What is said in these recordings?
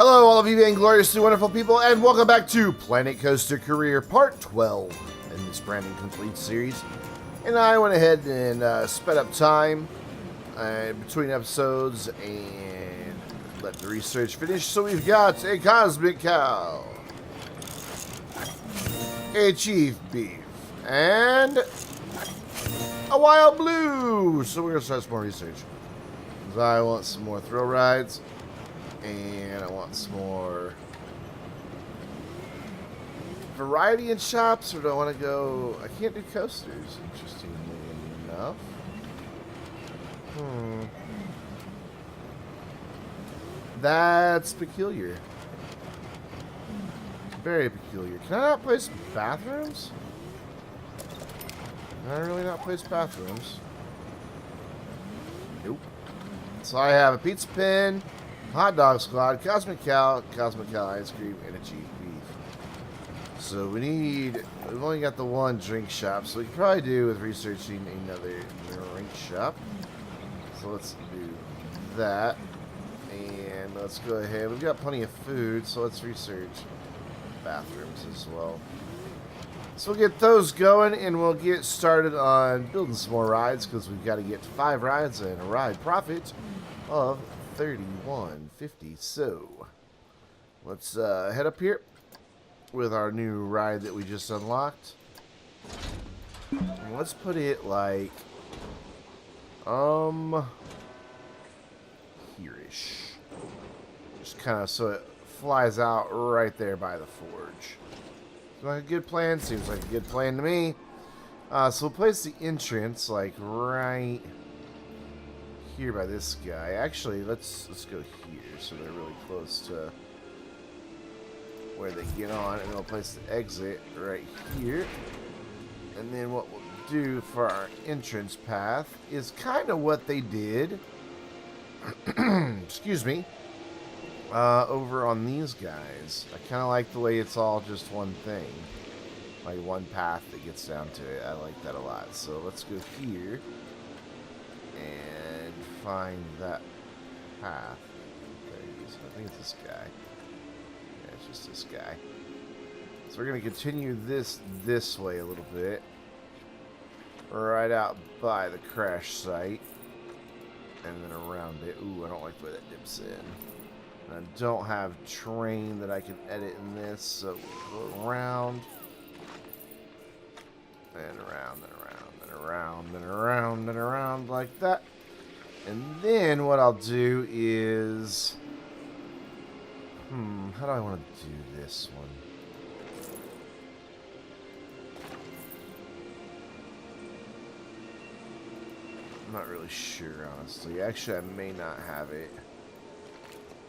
Hello, all of you Vainglorious, wonderful people, and welcome back to Planet Coaster Career Part 12 in this brand new complete series. And I went ahead and sped up time between episodes and let the research finish. So we've got a Cosmic Cow, a Chief Beef, and a Wild Blue. So we're going to start some more research. So I want some more thrill rides. And I want some more variety in shops, or do I want to go... I can't do coasters, interestingly enough. That's peculiar. Very peculiar. Can I not place bathrooms? Can I really not place bathrooms? Nope. So I have a pizza pin, hot dog squad, Cosmic Cow ice cream, and a Chief Beef. So we've only got the one drink shop, so we could probably do with researching another drink shop. So let's do that. And let's go ahead. We've got plenty of food, so let's research bathrooms as well. So we'll get those going, and we'll get started on building some more rides, because we've got to get 5 rides and a ride profit of $31.50. So let's head up here with our new ride that we just unlocked. And let's put it like here-ish. Just kind of so it flies out right there by the forge. Seems like a good plan. Seems like a good plan to me. So we'll place the entrance like right here by this guy. Actually, let's go here so they're really close to where they get on, and we'll place the exit right here. And then what we'll do for our entrance path is kind of what they did excuse me, over on these guys. I kind of like the way it's all just one thing, like one path that gets down to it. I like that a lot. So let's go here and find that path. There he is. I think it's this guy. Yeah, it's just this guy. So we're going to continue this way a little bit. Right out by the crash site. And then around it. Ooh, I don't like the way that dips in. And I don't have terrain that I can edit in this. So we'll go around. And around, and around, and around, and around, and around like that. And then what I'll do is... how do I want to do this one? I'm not really sure, honestly. Actually, I may not have it.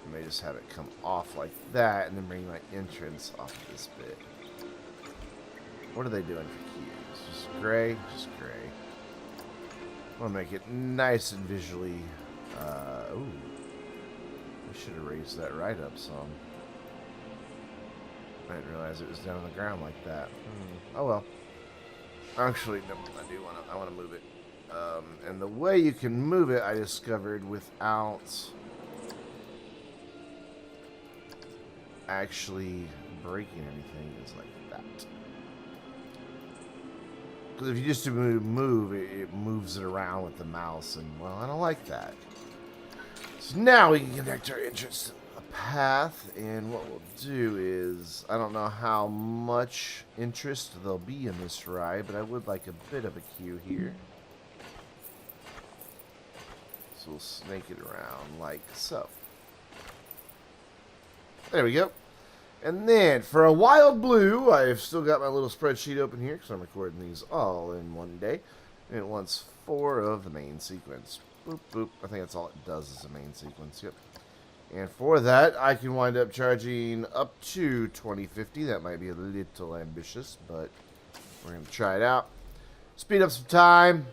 I may just have it come off like that and then bring my entrance off of this bit. What are they doing for cues? Just gray? Just gray. I want to make it nice and visually... ooh. I should have raised that right up some. I didn't realize it was down on the ground like that. Oh well. Actually, no, I want to move it. And the way you can move it, I discovered, without actually breaking anything, is like that. Because if you just move, it moves it around with the mouse, and, well, I don't like that. So now we can connect our entrance to a path, and what we'll do is, I don't know how much interest there'll be in this ride, but I would like a bit of a queue here. So we'll snake it around like so. There we go. And then for a Wild Blue, I've still got my little spreadsheet open here because I'm recording these all in one day. And it wants 4 of the main sequence. Boop, boop. I think that's all it does is the main sequence. Yep. And for that, I can wind up charging up to $20.50. That might be a little ambitious, but we're going to try it out. Speed up some time.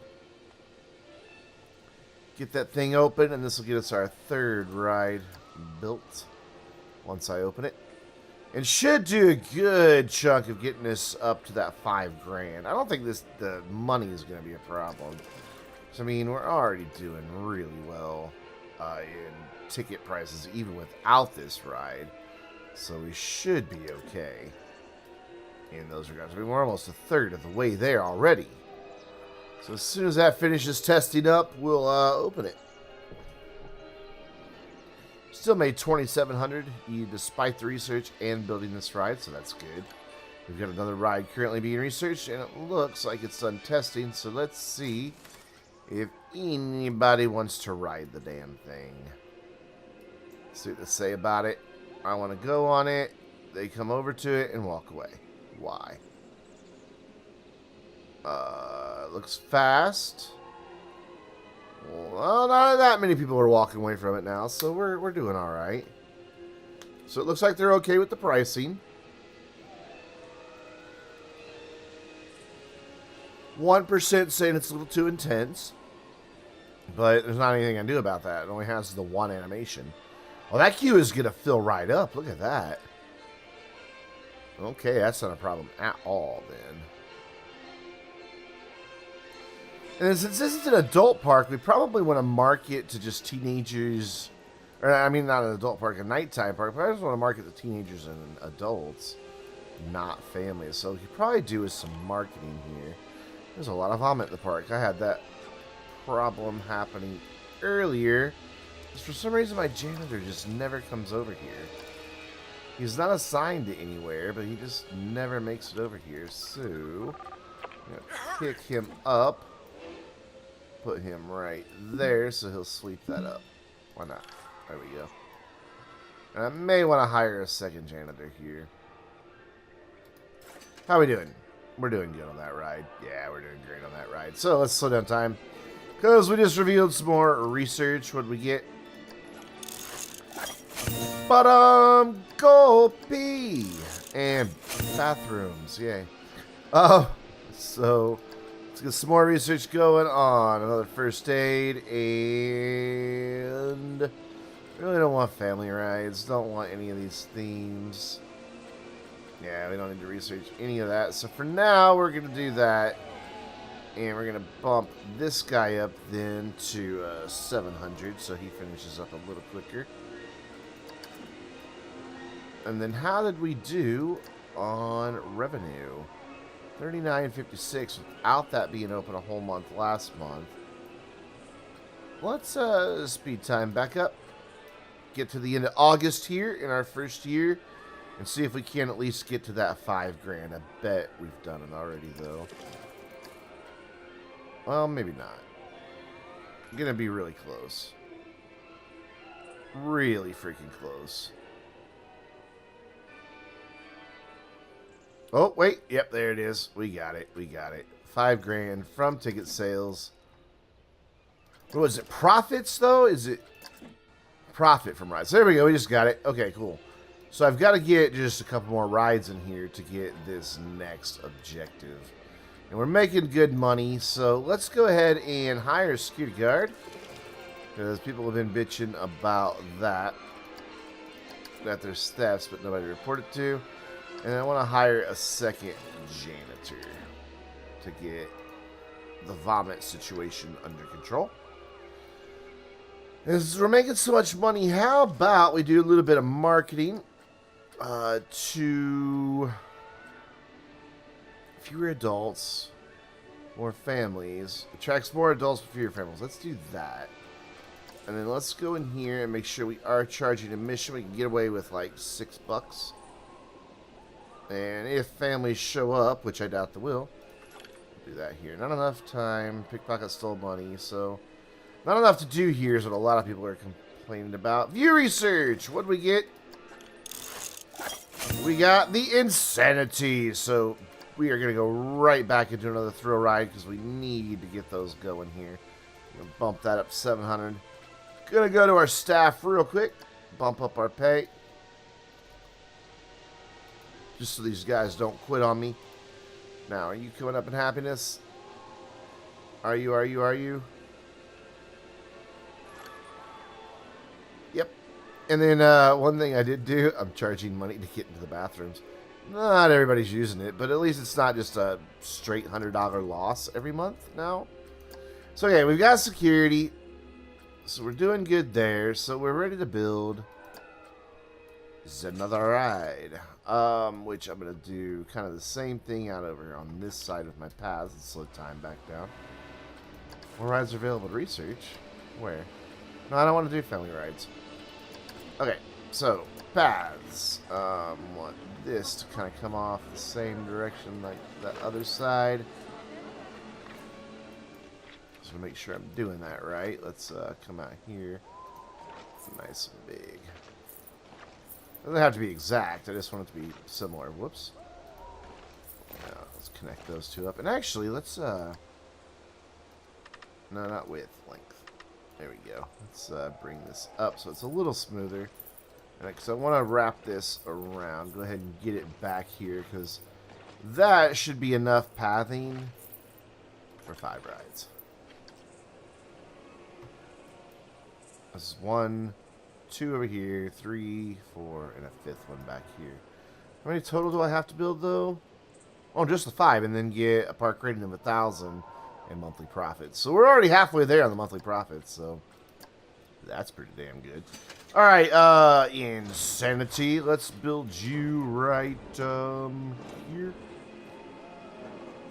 Get that thing open, and this will get us our 3rd ride built once I open it. And should do a good chunk of getting us up to that $5 grand. I don't think the money is going to be a problem. So, I mean, we're already doing really well in ticket prices even without this ride. So we should be okay in those regards. I mean, we're almost a third of the way there already. So as soon as that finishes testing up, we'll open it. Still made 2,700 despite the research and building this ride, so that's good. We've got another ride currently being researched, and it looks like it's done testing. So let's see if anybody wants to ride the damn thing. See what they say about it. I want to go on it. They come over to it and walk away. Why? Looks fast. Well, not that many people are walking away from it now, so we're doing all right. So it looks like they're okay with the pricing. 1% saying it's a little too intense, but there's not anything I can do about that. It only has the one animation. Well, that queue is gonna fill right up. Look at that. Okay, that's not a problem at all then. And since this is an adult park, we probably want to market to just teenagers. Or, I mean, not an adult park, a nighttime park. But I just want to market to teenagers and adults, not families. So what you probably do is some marketing here. There's a lot of vomit in the park. I had that problem happening earlier. Just for some reason, my janitor just never comes over here. He's not assigned to anywhere, but he just never makes it over here. So, I'm going to pick him up. Put him right there so he'll sweep that up. Why not? There we go. And I may want to hire a second janitor here. How we doing? We're doing good on that ride. Yeah, we're doing great on that ride. So let's slow down time, because we just revealed some more research. What did we get? Go pee and bathrooms. Yay. So let's get some more research going on. Another first aid, and really don't want family rides. Don't want any of these themes. Yeah, we don't need to research any of that. So for now, we're going to do that. And we're going to bump this guy up then to 700 so he finishes up a little quicker. And then how did we do on revenue? 39.56 without that being open a whole month last month. Let's speed time back up. Get to the end of August here in our first year. And see if we can at least get to that $5 grand. I bet we've done it already, though. Well, maybe not. Gonna be really close. Really freaking close. Oh, wait. Yep, there it is. We got it. We got it. $5 grand from ticket sales. What was it? Profits, though? Is it profit from rides? There we go. We just got it. Okay, cool. So I've got to get just a couple more rides in here to get this next objective. And we're making good money, so let's go ahead and hire a security guard. Because people have been bitching about that. That there's thefts, but nobody reported to. And I want to hire a second janitor to get the vomit situation under control. And since we're making so much money, how about we do a little bit of marketing to fewer adults, more families. Attracts more adults with fewer families. Let's do that. And then let's go in here and make sure we are charging admission. We can get away with like $6. And if families show up, which I doubt they will, do that here. Not enough time. Pickpocket stole money, so not enough to do here is what a lot of people are complaining about. View research. What do we get? We got the insanity. So we are going to go right back into another thrill ride because we need to get those going here. Gonna bump that up to 700. Gonna go to our staff real quick. Bump up our pay. Just so these guys don't quit on me. Now, are you coming up in happiness? Are you? Yep. And then one thing I did do, I'm charging money to get into the bathrooms. Not everybody's using it, but at least it's not just a straight $100 loss every month now. So, okay, we've got security. So we're doing good there. So we're ready to build another ride. Which I'm going to do kind of the same thing out over here on this side of my paths. Let's slow time back down. More rides are available to research. Where? No, I don't want to do family rides. Okay, so paths. Want this to kind of come off the same direction like that other side. Just to make sure I'm doing that right. Let's come out here. It's nice and big. Doesn't have to be exact. I just want it to be similar. Whoops. Let's connect those two up. And actually, let's no, not width, length. There we go. Let's bring this up so it's a little smoother. Because I want to wrap this around. Go ahead and get it back here because that should be enough pathing for 5 rides. This is 1, 2 over here, 3, 4, and a 5th one back here. How many total do I have to build though? Oh, just the 5, and then get a park rating of 1,000 and monthly profits. So we're already halfway there on the monthly profits. So that's pretty damn good. All right, Insanity. Let's build you right here.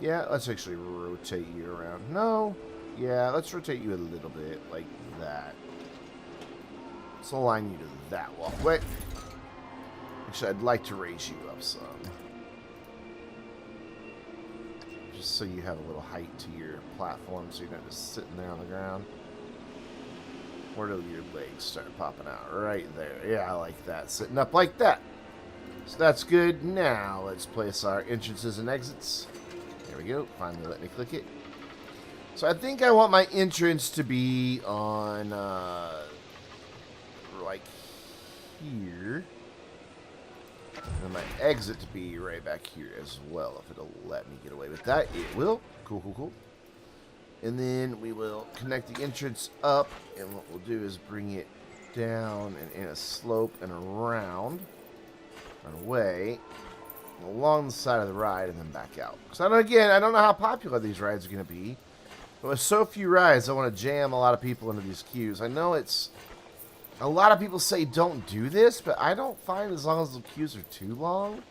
Yeah, let's actually rotate you around. No, yeah, let's rotate you a little bit like that. Let's align you to that walkway. Actually, I'd like to raise you up some. Just so you have a little height to your platform so you're not just sitting there on the ground. Where do your legs start popping out? Right there. Yeah, I like that. Sitting up like that. So that's good. Now, let's place our entrances and exits. There we go. Finally let me click it. So I think I want my entrance to be on, like here. And my exit to be right back here as well, if it'll let me get away with that. It will. Cool, cool, cool. And then we will connect the entrance up, and what we'll do is bring it down and in a slope and around and away along the side of the ride and then back out. Because I don't know how popular these rides are going to be, but with so few rides, I want to jam a lot of people into these queues. I know it's a lot of people say don't do this, but I don't find as long as the queues are too long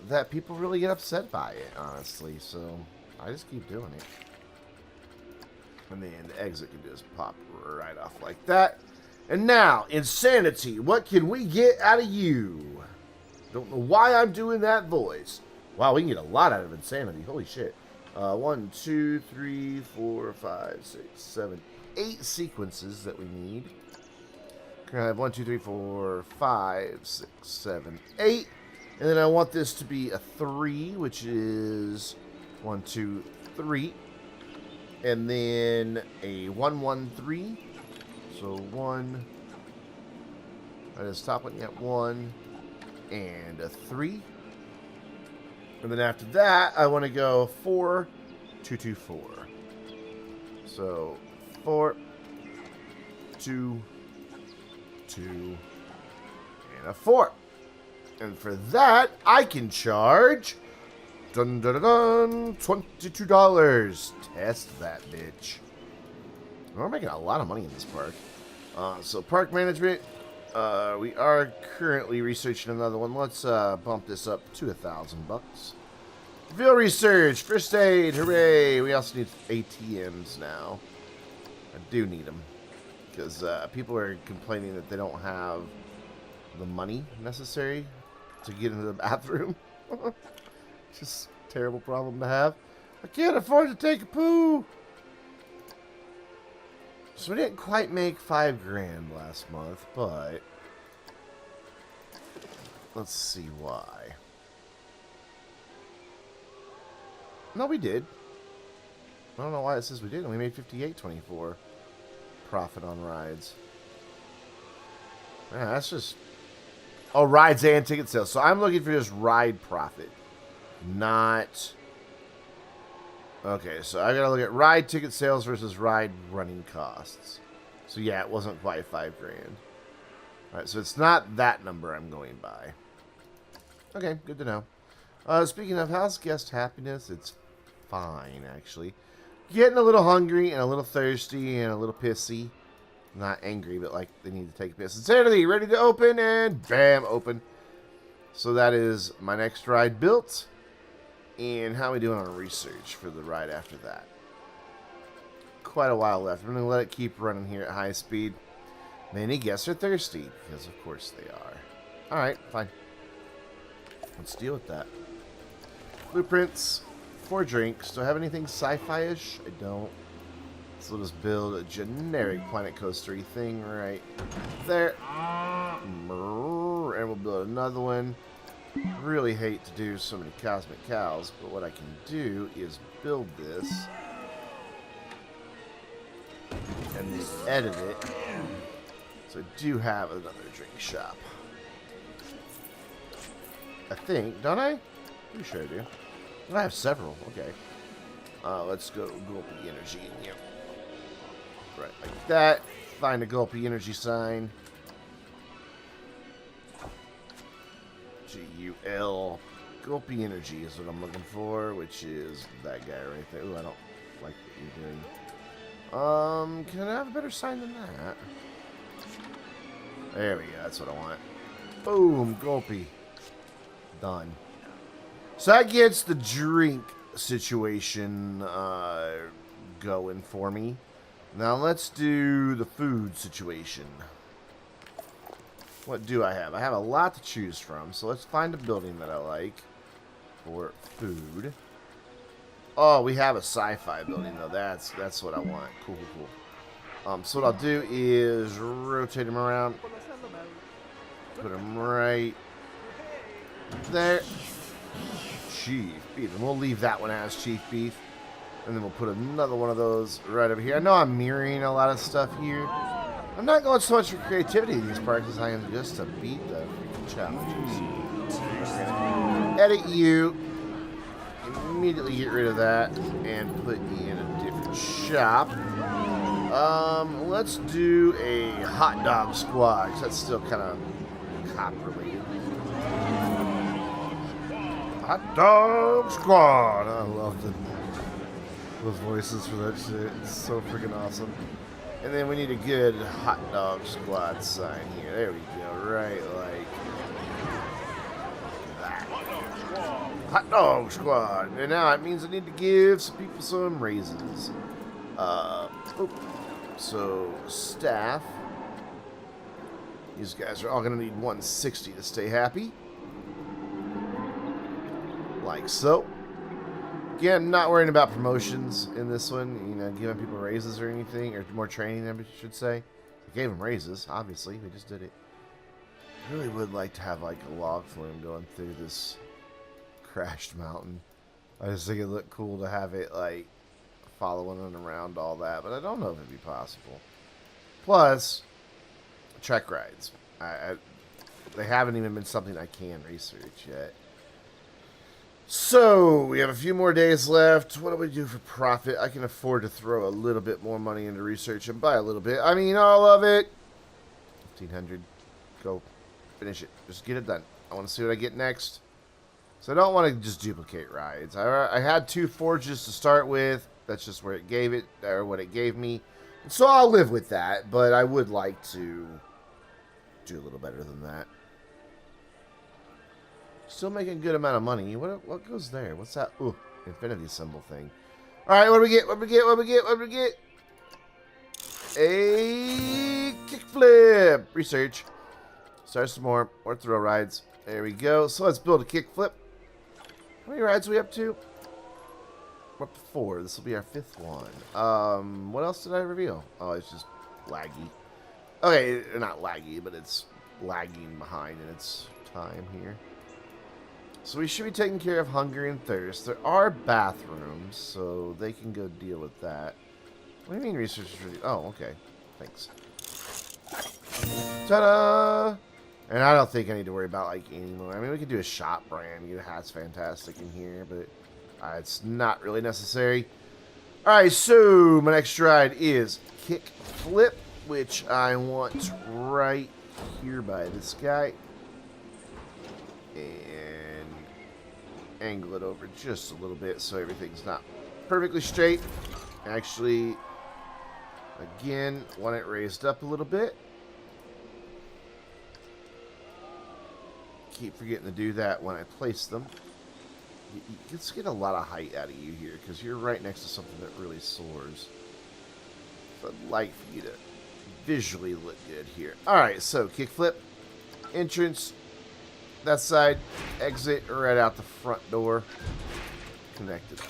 that people really get upset by it, honestly. So I just keep doing it. And then the exit can just pop right off like that. And now, Insanity, what can we get out of you? Don't know why I'm doing that voice. Wow, we can get a lot out of Insanity. Holy shit. 1, 2, 3, 4, 5, 6, 7, 8 sequences that we need. I have 1, 2, 3, 4, 5, 6, 7, 8. And then I want this to be a 3, which is 1, 2, 3. And then a 1, 1, 3. So 1. I just stop looking at 1 and a 3. And then after that, I want to go 4, 2, 2, 4. So 4, 2, 2, and a 4. And for that, I can charge dun, dun, dun, dun, $22. Test that bitch. We're making a lot of money in this park. So park management, we are currently researching another one. Let's bump this up to $1,000. Field research, first aid, hooray! We also need ATMs now. I do need them because people are complaining that they don't have the money necessary to get into the bathroom. Just a terrible problem to have. I can't afford to take a poo. So we didn't quite make $5,000 last month, but let's see why. No, we did. I don't know why it says we didn't. We made $58.24 profit on rides. Yeah, that's just... Oh, rides and ticket sales. So I'm looking for just ride profit. Not... Okay, so I gotta look at ride ticket sales versus ride running costs. So yeah, it wasn't quite $5,000. Alright, so it's not that number I'm going by. Okay, good to know. Speaking of, how's guest happiness? It's fine, actually. Getting a little hungry and a little thirsty and a little pissy. Not angry, but like they need to take a piss. Insanity, ready to open, and bam, open. So that is my next ride built. And how are we doing on research for the ride after that? Quite a while left. I'm going to let it keep running here at high speed. Many guests are thirsty, because of course they are. Alright, fine. Let's deal with that. Blueprints, 4 drinks. Do I have anything sci-fi-ish? I don't. So we'll just build a generic Planet Coaster-y thing right there. And we'll build another one. Really hate to do so many Cosmic Cows, but what I can do is build this and then edit it. So I do have another drink shop. I think, don't I? Pretty sure I do. I have several. Okay. Let's go Gulpy Energy in here. Right, like that. Find a Gulpy Energy sign. G-U-L. Gulpy Energy is what I'm looking for, which is that guy right there. Ooh, I don't like what you're doing. Can I have a better sign than that? There we go. That's what I want. Boom. Gulpy. Done. So that gets the drink situation going for me. Now let's do the food situation. What do I have? I have a lot to choose from, so let's find a building that I like for food. Oh, we have a sci-fi building though. That's what I want. Cool, cool, cool. So what I'll do is rotate them around. Put them right there. Chief Beef. And we'll leave that one as Chief Beef. And then we'll put another one of those right over here. I know I'm mirroring a lot of stuff here. I'm not going so much for creativity in these parts as I am just to beat the freaking challenges. Edit you. Immediately get rid of that and put you in a different shop. Let's do a hot dog squad, 'cause that's still kind of cop related. Hot dog squad. I love those voices for that shit. It's so freaking awesome. And then we need a good hot dog squad sign here. There we go. Right like that. Hot dog squad. And now it means I need to give some people some raises. So staff. These guys are all going to need 160 to stay happy. Like so. Again, I'm not worrying about promotions in this one. You know, giving people raises or anything. Or more training, I should say. I gave them raises, obviously. We just did it. I really would like to have, like, a log flume going through this crashed mountain. I just think it'd look cool to have it, like, following and around all that. But I don't know if it'd be possible. Plus, trek rides. They haven't even been something I can research yet. So, we have a few more days left. What do we do for profit? I can afford to throw a little bit more money into research and buy a little bit. I mean, all of it. 1,500. Go. Finish it. Just get it done. I want to see what I get next. So, I don't want to just duplicate rides. I had 2 forges to start with. That's just where it gave it, or what it gave me. So, I'll live with that. But I would like to do a little better than that. Still making a good amount of money. What goes there? What's that? Ooh, infinity symbol thing. Alright, what do we get? What do we get? What do we get? What do we get? A kickflip. Research. Start some more. Or throw rides. There we go. So let's build a kickflip. How many rides are we up to? We're up to 4. This will be our 5th one. What else did I reveal? Oh, it's just laggy. Okay, not laggy, but it's lagging behind in its time here. So we should be taking care of hunger and thirst. There are bathrooms, so they can go deal with that. What do you mean researchers? Oh, okay. Thanks. Ta-da! And I don't think I need to worry about, like, anymore. I mean, we could do a shop brand. Get a Hat's Fantastic in here, but it's not really necessary. Alright, so my next ride is Kick Flip, which I want right here by this guy. And angle it over just a little bit so everything's not perfectly straight. Actually, Again, want it raised up a little bit. Keep forgetting to do that when I place them. Let's get a lot of height out of you here, because you're right next to something that really soars. So I'd like for you to visually look good here. Alright, so kickflip, entrance, that side, exit right out the front door, connected.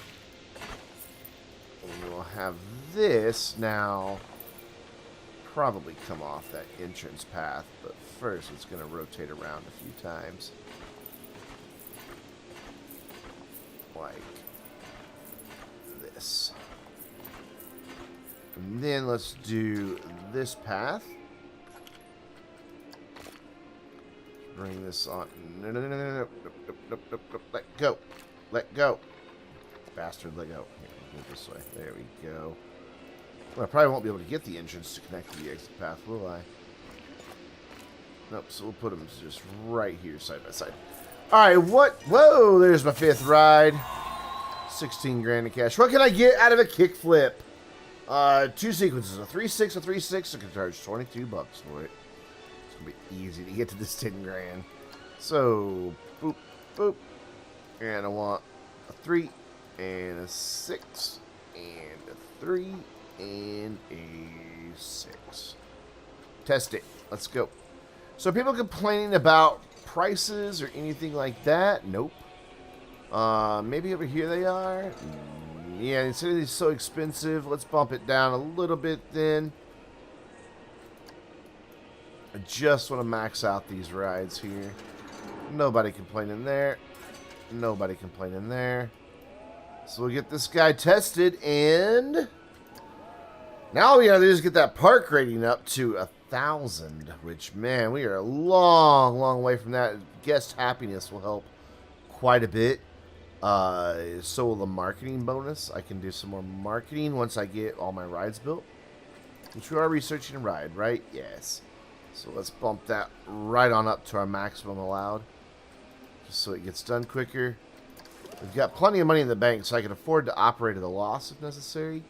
And we'll have this now probably come off that entrance path, but first it's going to rotate around a few times. Like this. And then let's do this path. Bring this on. No. Let go. Let go. Bastard, let go. Here, move this way. There we go. Well, I probably won't be able to get the entrance to connect to the exit path, will I? Nope, so we'll put them just right here, side by side. Alright, what? Whoa, there's my 5th ride. 16 grand in cash. What can I get out of a kickflip? 2 sequences, a 3-6, a 3-6. I can charge 22 bucks for it. It's going to be easy to get to this 10 grand. So, boop, boop. And I want a 3 and a 6 and a 3 and a 6. Test it. Let's go. So people complaining about prices or anything like that? Nope. Maybe over here they are. Yeah, instead of these so expensive, let's bump it down a little bit then. I just want to max out these rides here. Nobody complaining there. Nobody complaining there. So we'll get this guy tested, and now all we gotta do is get that park rating up to 1,000, which, man, we are a long, long way from that. Guest happiness will help quite a bit. So will the marketing bonus. I can do some more marketing once I get all my rides built, which we are researching a ride, right? Yes. So let's bump that right on up to our maximum allowed, just so it gets done quicker. We've got plenty of money in the bank, so I can afford to operate at a loss if necessary.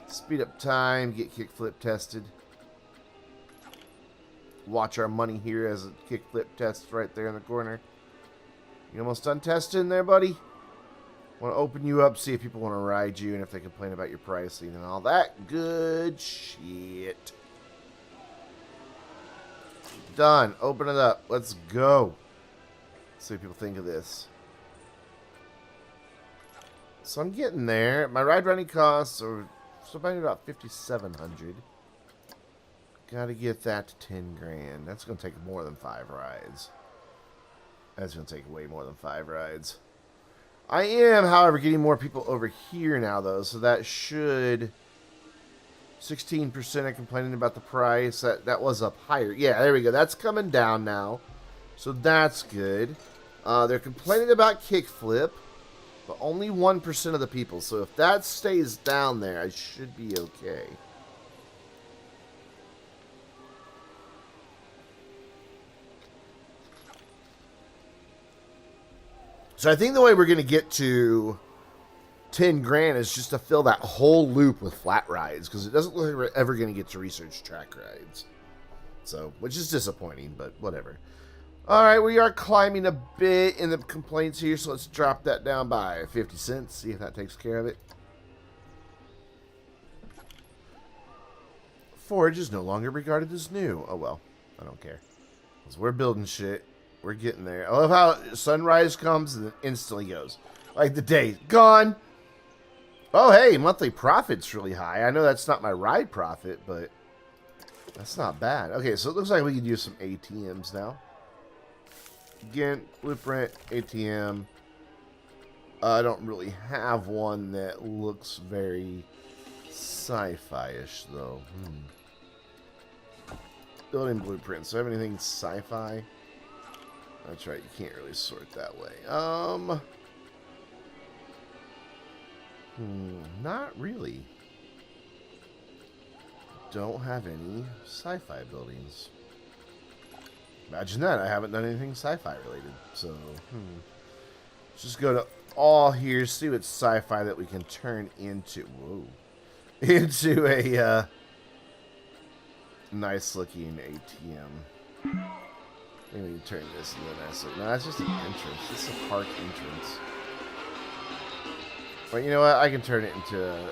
Speed up time, get kickflip tested. Watch our money here as a kickflip test right there in the corner. You almost done testing there, buddy? Want to open you up, see if people want to ride you and if they complain about your pricing and all that good shit. Done. Open it up. Let's go. See what people think of this. So I'm getting there. My ride running costs are something about 5,700. Got to get that to 10 grand. That's going to take more than 5 rides. That's going to take way more than 5 rides. I am, however, getting more people over here now, though, so that should... 16% are complaining about the price. That was up higher. Yeah, there we go. That's coming down now. So that's good. They're complaining about kickflip, but only 1% of the people. So if that stays down there, I should be okay. So I think the way we're going to get to 10 grand is just to fill that whole loop with flat rides, because it doesn't look like we're ever going to get to research track rides. So, which is disappointing, but whatever. Alright, we are climbing a bit in the complaints here, so let's drop that down by 50 cents, see if that takes care of it. Forge is no longer regarded as new. Oh well, I don't care. Because we're building shit. We're getting there. I love how sunrise comes and then instantly goes. Like the day gone. Oh, hey, monthly profit's really high. I know that's not my ride profit, but that's not bad. Okay, so it looks like we could use some ATMs now. Again, blueprint, ATM. I don't really have one that looks very sci-fi-ish, though. Building blueprints. Do I have anything sci-fi? That's right, you can't really sort that way. Not really. Don't have any sci-fi buildings. Imagine that, I haven't done anything sci-fi related. So, let's just go to all here, see what sci-fi that we can turn into. Whoa. Into a nice looking ATM. Maybe we can turn this into a nice look. No, that's just an entrance. This is a park entrance. But you know what? I can turn it into an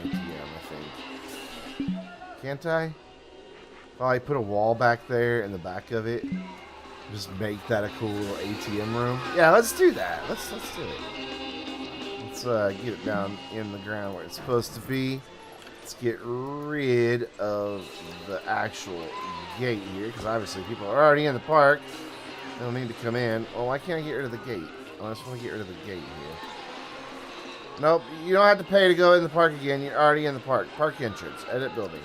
ATM, I think. Can't I? Oh, I put a wall back there in the back of it. Just make that a cool little ATM room. Yeah, let's do that. Let's do it. Let's get it down in the ground where it's supposed to be. Let's get rid of the actual gate here, because obviously people are already in the park. They don't need to come in. Oh, why can't I get rid of the gate? Oh, I just want to get rid of the gate here. Nope, you don't have to pay to go in the park again. You're already in the park. Park entrance. Edit building.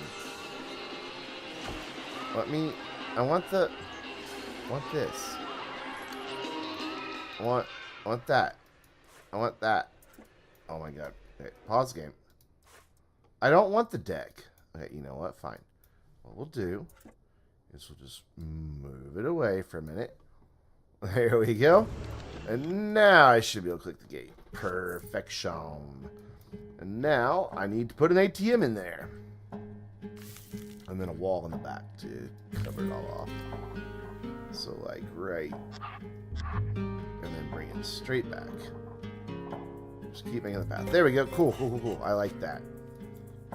I want this. I want that. I want that. Oh my god. Okay, pause game. I don't want the deck. Okay, you know what? Fine. What we'll do is we'll just move it away for a minute. There we go. And now I should be able to click the gate. Perfection. And now I need to put an ATM in there. And then a wall in the back to cover it all off. So like right. And then bring it straight back. Just keep making the path. There we go. Cool, cool, cool, cool. I like that.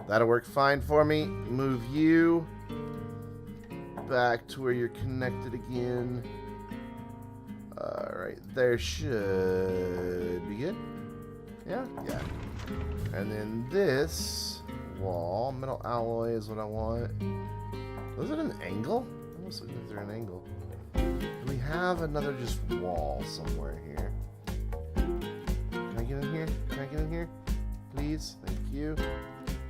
That'll work fine for me. Move you back to where you're connected again. Right there should be good. Yeah? Yeah. And then this wall, metal alloy is what I want. Was it an angle? I almost looked at an angle. Do we have another just wall somewhere here? Can I get in here? Can I get in here? Please? Thank you.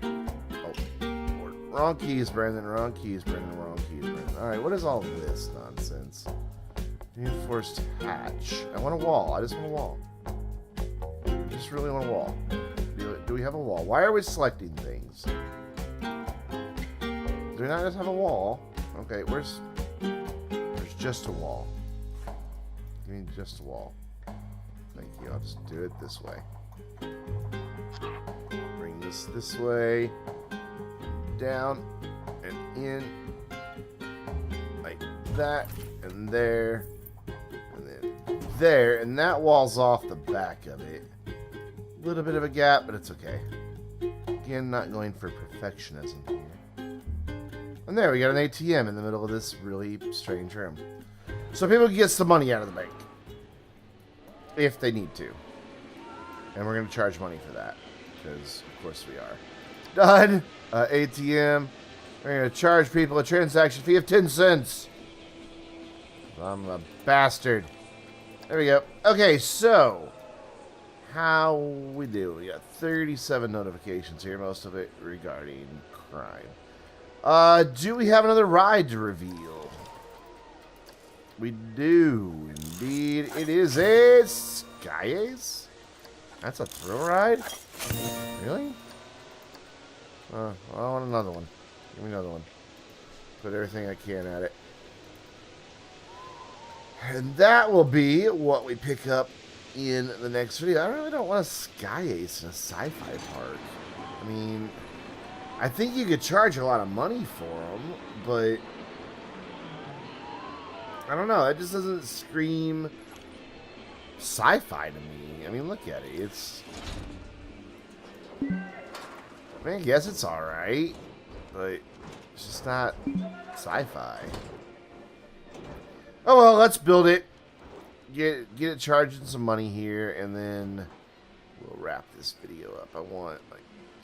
Oh, Lord. Wrong keys, Brandon. Wrong keys, Brandon. Wrong keys, Brandon. Alright, what is all this nonsense? Reinforced hatch. I want a wall. I just want a wall. I just really want a wall. Do we have a wall? Why are we selecting things? Do we not just have a wall? Okay, there's just a wall. Give me just a wall. Thank you. I'll just do it this way. Bring this way. Down and in. Like that. And there. And then there. And that wall's off the back of it. A little bit of a gap, but it's okay. Again, not going for perfectionism here. And there, we got an ATM in the middle of this really strange room. So people can get some money out of the bank. If they need to. And we're going to charge money for that. Because, of course, we are. Done! ATM. We're going to charge people a transaction fee of 10 cents. I'm a bastard. There we go. Okay, so how we do? We got 37 notifications here, most of it regarding crime. Do we have another ride to reveal? We do, indeed. It is a Sky Ace? That's a thrill ride? Really? I want another one. Give me another one. Put everything I can at it. And that will be what we pick up in the next video. I really don't want a Sky Ace in a sci-fi park. I mean, I think you could charge a lot of money for them, but I don't know. It just doesn't scream sci-fi to me. I mean, look at it. It's, I mean, I guess it's alright, but it's just not sci-fi. Oh well, let's build it. Get it charging some money here, and then we'll wrap this video up. I want my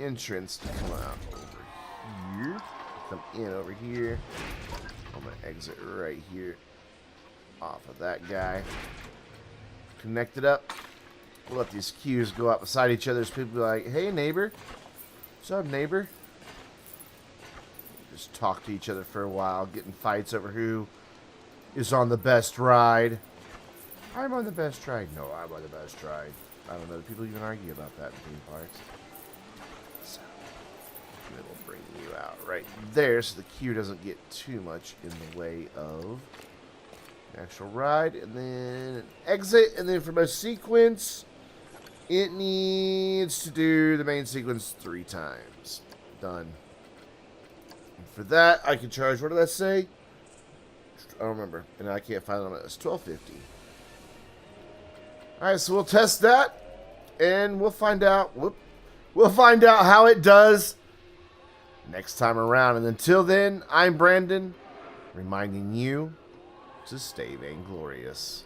entrance to come out over here. Come in over here. I'm gonna exit right here off of that guy. Connect it up. We'll let these queues go out beside each other. So people be like, hey neighbor. What's up, neighbor? Just talk to each other for a while, getting fights over who is on the best ride. I'm on the best ride. No, I'm on the best ride. I don't know. People even argue about that in theme parks. So, then we'll bring you out right there so the queue doesn't get too much in the way of the actual ride. And then exit. And then for my sequence, it needs to do the main sequence 3 times. Done. For that, I can charge, what did I say? I don't remember. And I can't find it on it. It's $12.50. Alright, so we'll test that. And we'll find out. We'll find out how it does next time around. And until then, I'm Brandon, reminding you to stay vainglorious.